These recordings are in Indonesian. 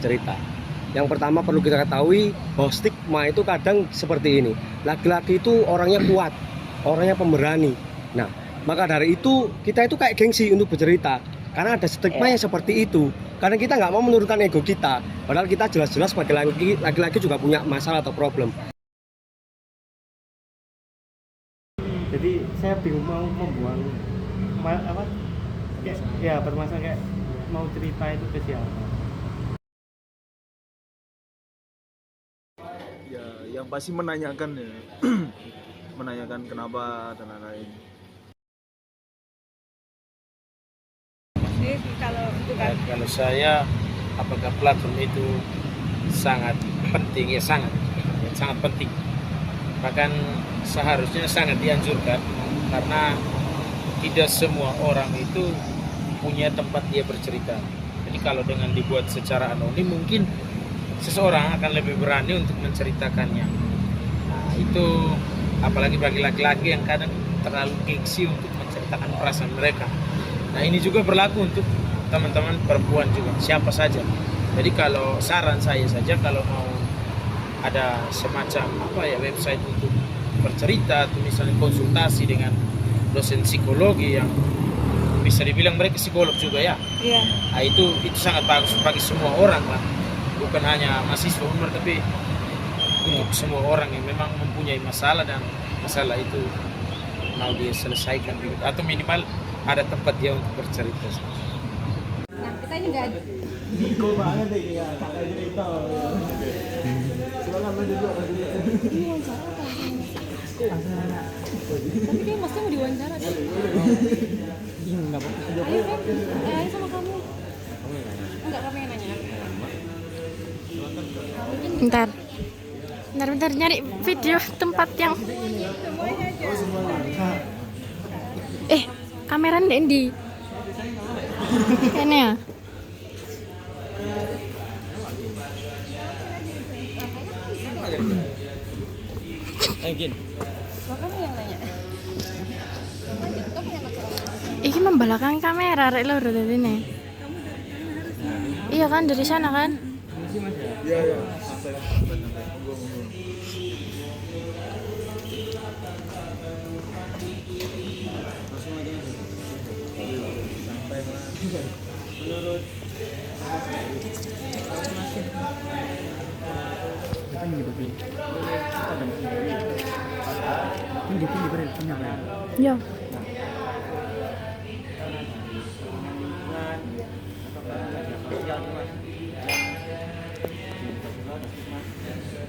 bercerita. Yang pertama perlu kita ketahui bahwa stigma itu kadang seperti ini. Laki-laki itu orangnya kuat, orangnya pemberani. Nah, maka dari itu kita itu kayak gengsi untuk bercerita. Karena ada stigma yang seperti itu. Karena kita nggak mau menurunkan ego kita. Padahal kita jelas-jelas sebagai laki-laki juga punya masalah atau problem. Jadi saya bingung mau membuang bermasalah kayak mau cerita itu ke siapa. Ya, yang pasti menanyakan ya, menanyakan kenapa dan lain-lain. Kalau saya, apakah platform itu sangat penting? Ya sangat penting. Bahkan seharusnya sangat dianjurkan karena tidak semua orang itu punya tempat dia bercerita. Jadi kalau dengan dibuat secara anonim mungkin seseorang akan lebih berani untuk menceritakannya. Nah, itu apalagi bagi laki-laki yang kadang terlalu gengsi untuk menceritakan perasaan mereka. Nah, ini juga berlaku untuk teman-teman perempuan juga, siapa saja. Jadi kalau saran saya saja, kalau mau ada semacam website untuk bercerita atau misalnya konsultasi dengan dosen psikologi yang bisa dibilang mereka psikolog juga ya. Iya. Nah, itu sangat bagus bagi semua orang lah. Bukan hanya mahasiswa umur, tapi untuk semua orang yang memang mempunyai masalah dan masalah itu mau dia selesaikan gitu. Atau minimal ada tempat dia untuk bercerita. Nah, kita ini enggak ada. Biko banget deh ya, kakak cerita. Silakan dulu. Ini wawancara apa? Tapi dia pasti mau diwawancara deh. Enggak apa-apa. Ayo kan, ayo sama kamu. Enggak, kamu yang nanya. Bentar nyari video tempat yang kamera ndek ndi kene ya. Mungkin Kamu yang nanya. Kamu yang nanya. Iki membelakangi kamera rek lho dadi ne. Iya kan dari sana kan? Iya. Menurut Yo.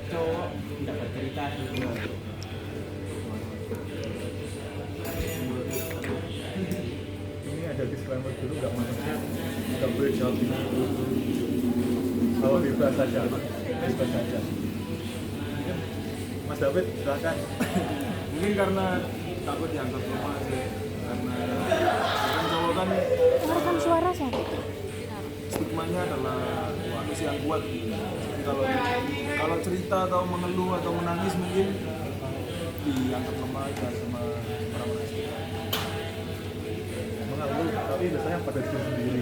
Cowok tidak bercerita dulu. ini ada disclaimer dulu, nggak boleh jawab ini. Kalau bebas saja. Mas David, silakan. Mungkin karena takut dianggap lemah sih. Karena kan cowok kan Rekam suara sih. stigmanya adalah manusia yang kuat gitu. Jadi kalau cerita atau mengeluh atau menangis mungkin dianggap lemah aja sama orang-orang sekitar. Mengeluh tapi biasanya pada diri sendiri.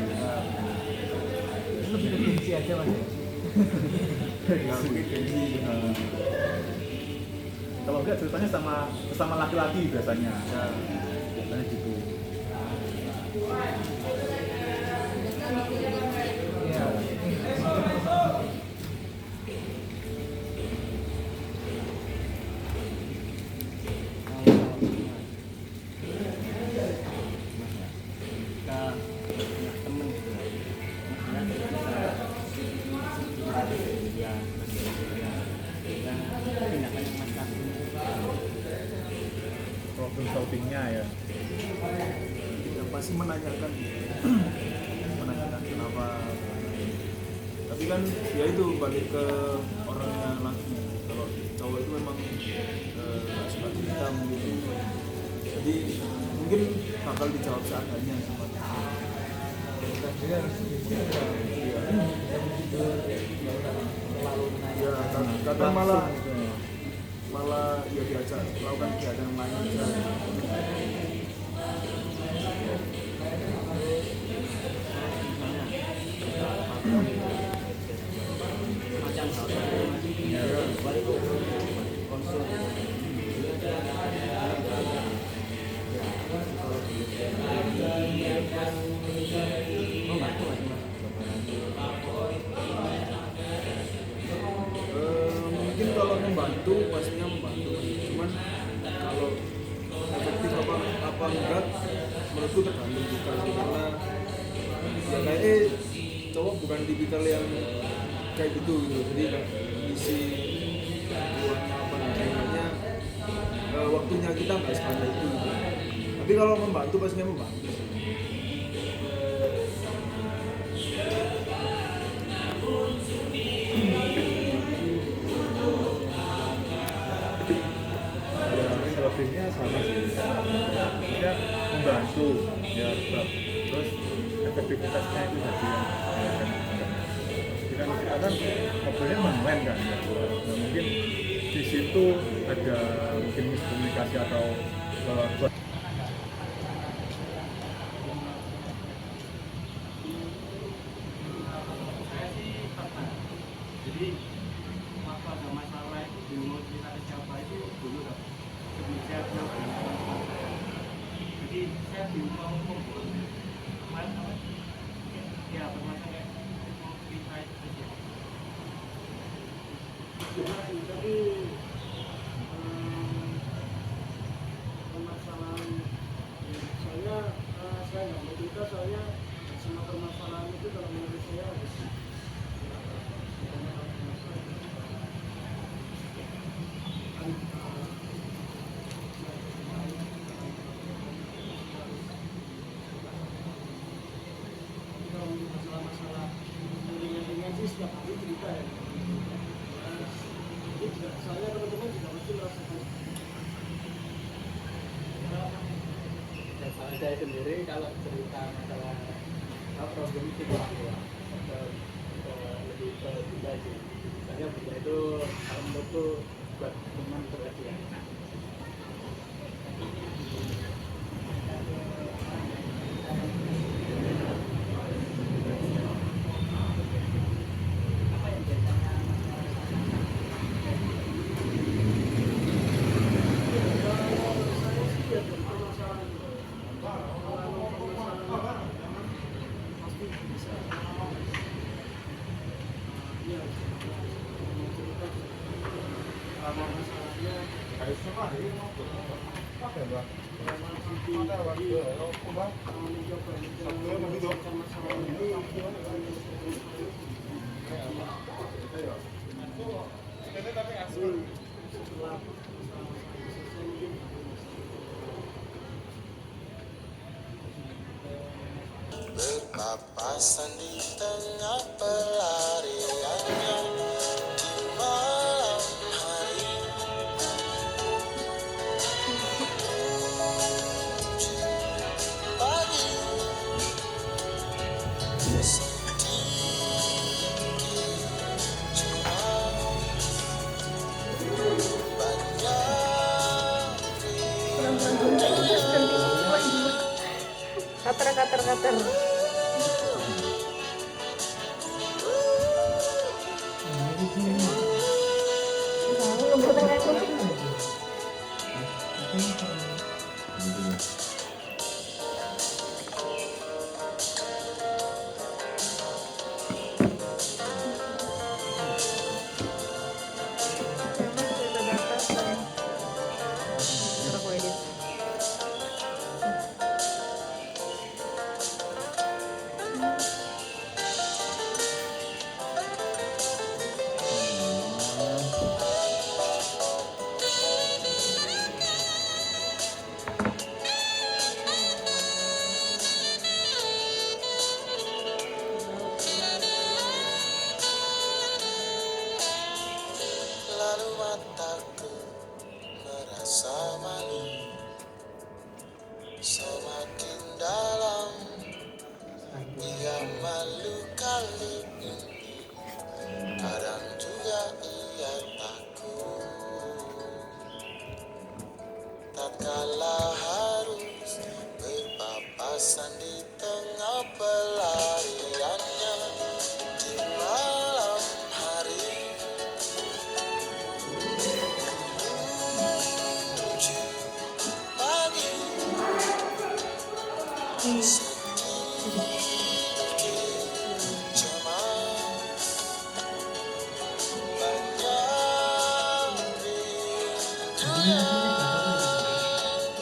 Lebih ke gengsi aja mas. Nggak mungkin gengsi. Kalau enggak ceritanya sama laki-laki biasanya. Ya, biasanya gitu. Problem solvingnya ya. Yang pasti menanyakan kenapa. Tapi kan ya itu balik ke orangnya lagi. Kalau cowok itu memang suka cerita gitu. Jadi mungkin bakal dijawab seadanya sama dia. Ya, kadang malah ya diajak melakukan kegiatan lain aja. mungkin kalau membantu pastinya membantu, cuman kalau efektif apa enggak menurutku tergantung juga sih, karena ya kayaknya cowok bukan tipikal yang kayak gitu gitu, jadi kayak isi ruangnya apa namanya waktunya kita nggak sepandai itu gitu. Tapi kalau membantu pastinya membantu. Ya selebihnya sama sih, ya membantu ya, terus efektivitasnya itu jadi yang kan kita kan mobilnya manual kan ya. Nah, mungkin di situ ada mungkin miskomunikasi atau Jadi waktu ada masalah itu bingung cerita ke siapa itu dulu kan sebelum saya punya jadi saya bingung mau ngomong kemarin apa ya bermasalah mau cerita itu saja tapi permasalahan soalnya saya nggak mau cerita soalnya semua permasalahan itu kalau menurut saya harus masalah ringan-ringan sih setiap hari cerita ya. Jadi juga soalnya teman-teman juga pasti merasakan. Dan saya sendiri kalau cerita masalah problem itu lebih ke Bunda sih. Misalnya Bunda itu kalau menurutku buat teman perhatian. Berpapasan di tengah pelariannya di malam hari, pagi setinggi jurang banyak Kater.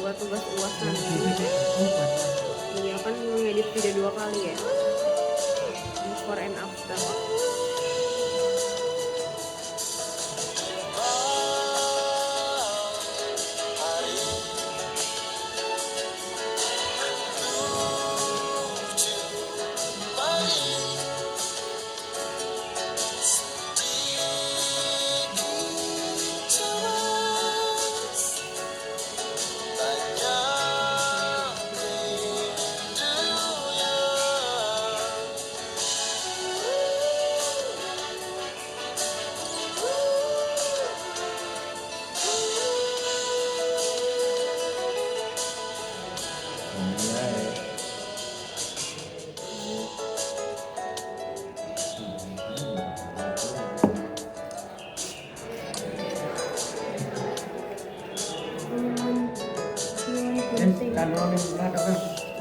buat tugas UAS nanti. Iya kan ngedit video 2 kali ya. Before and after.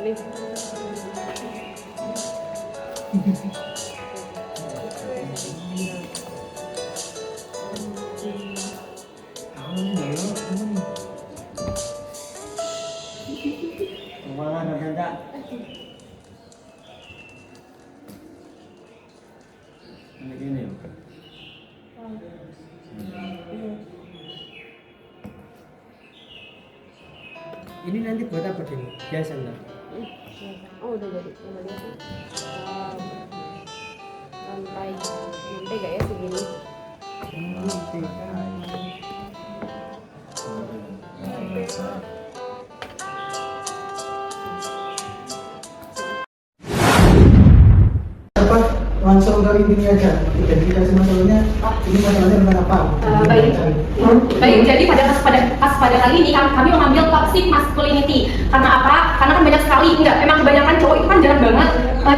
Nih. Ini nanti buat apa dulu? Biasa enggak? Oh udah jadi. Sampai gak ya segini? langsung ke ini aja, identifikasi masalahnya. Ini masalahnya tentang apa? Baik. Jadi pada kali ini kami mengambil toxic masculinity. Karena apa? Karena kan banyak sekali, memang kebanyakan cowok itu kan jarang banget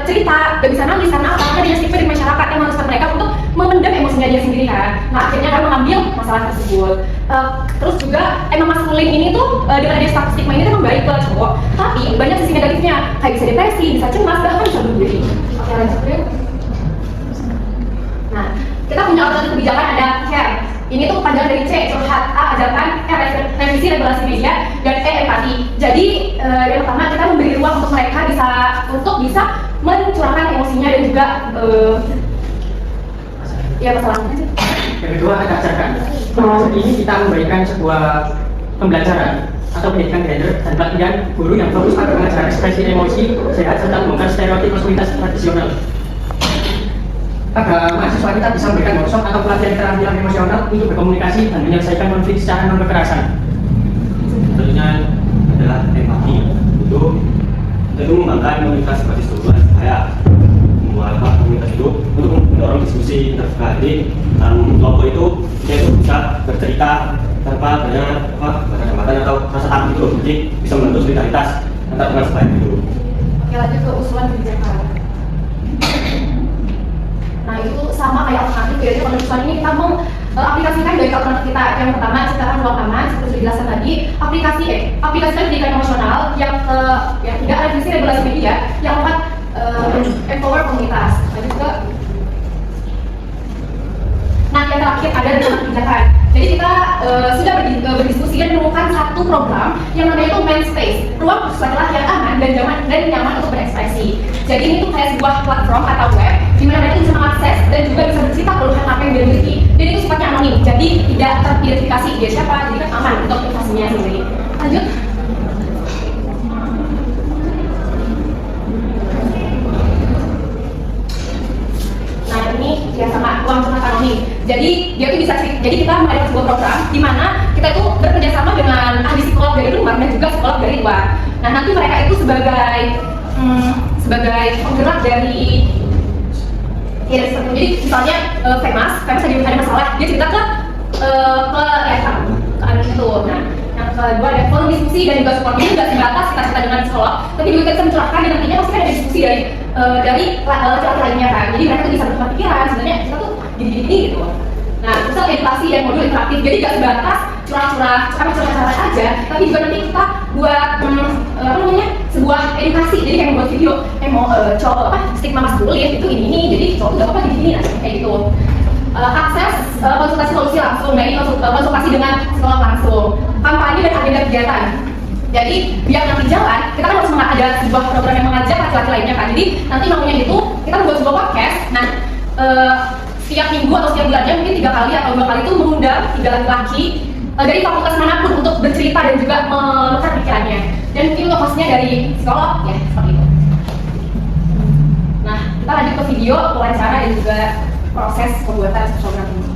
cerita, gak bisa nangis karena apa? Karena dia stigma di masyarakat yang mengharuskan mereka untuk memendam emosinya dia sendiri kan. Nah akhirnya kami mengambil masalah tersebut. Terus juga emang maskulin ini tuh dengan ada status stigma ini memang baik ke cowok, tapi banyak sisi negatifnya, kayak bisa depresi, bisa cemas, bahkan bisa bunuh diri. Oke lanjut dulu. Nah, kita punya alternatif kebijakan ada CARE. Ini tuh kepanjangan dari C, curhat, A, ajarkan, R, revisi regulasi media, dan E, empati. Jadi, yang pertama kita memberi ruang untuk mereka untuk bisa mencurahkan emosinya dan juga ya masalahnya sih. Yang kedua ada ajarkan. Ini kita memberikan sebuah pembelajaran atau pendidikan gender dan pelatihan guru yang fokus pada mengajar ekspresi emosi sehat serta membongkar stereotip maskulinitas tradisional. Agar mahasiswa kita bisa memberikan workshop atau pelatihan keterampilan emosional untuk berkomunikasi dan menyelesaikan konflik secara non-kekerasan. Tentunya adalah empati untuk mengembangkan komunitas seperti struktur saya membuat komunitas itu untuk mendorong diskusi terbuka. Jadi dalam kelompok itu dia itu bisa bercerita tanpa adanya kecamatan atau rasa takut itu, jadi bisa membentuk solidaritas antar teman sebaik itu. Oke lanjut ke usulan kebijakan. Nah itu sama kayak alternatif, jadi pada usulan ini kita mengaplikasikan dari alternatif kita. Yang pertama ciptakan ruang aman, seperti dijelaskan tadi. Aplikasikan pendidikan emosional. Yang tidak revisi regulasi media. Yang keempat empower komunitas. Lanjut ke. Nah yang terakhir ada ruang kebijakan. Jadi kita sudah berdiskusi dan menemukan satu program yang namanya itu Men's Space, ruang khusus laki-laki yang aman dan nyaman untuk berekspresi. Jadi ini tuh kayak sebuah platform atau web di mana mereka bisa mengakses dan juga bisa bercerita keluhan apa yang dia miliki. Dan itu sifatnya anonim, jadi tidak teridentifikasi dia siapa, jadi kan aman untuk privasinya sendiri. Lanjut. Nah ini ya sama ruang curhat anonim. Jadi dia tuh bisa, jadi kita mengadakan sebuah program di mana kita itu bekerja sama dengan ahli psikolog dari luar dan juga psikolog dari luar. Nah nanti mereka itu sebagai penggerak dari ya seperti jadi misalnya Femas ada masalah, dia cerita ke anak itu. Nah yang kedua ada forum diskusi dan juga support. Ini nggak sebatas kita cerita dengan psikolog, tapi juga kita bisa mencurahkan dan nantinya pasti ada diskusi dari laki-laki lainnya kan. Jadi mereka tuh bisa bertukar pikiran, sebenarnya kita tuh gini gitu. Nah, misal edukasi dan modul interaktif, jadi gak sebatas curhat aja, tapi juga nanti kita buat sebuah edukasi. Jadi kayak membuat video, cowok stigma maskulin itu ini, jadi cowok gak apa-apa gini, nah kayak gitu. Akses konsultasi solusi langsung, nah ini konsultasi dengan psikolog langsung, kampanye dan agenda kegiatan. Jadi biar nanti jalan, kita kan harus ada sebuah program yang mengajak laki-laki lainnya kan. Jadi nanti maunya itu kita membuat sebuah podcast. Nah setiap minggu atau setiap bulannya mungkin 3 kali atau 2 kali itu mengundang 3 laki-laki dari fakultas manapun untuk bercerita dan juga menukar pikirannya. Dan mungkin untuk hostnya dari psikolog ya seperti itu. Nah kita lanjut ke video wawancara dan juga proses pembuatan program ini.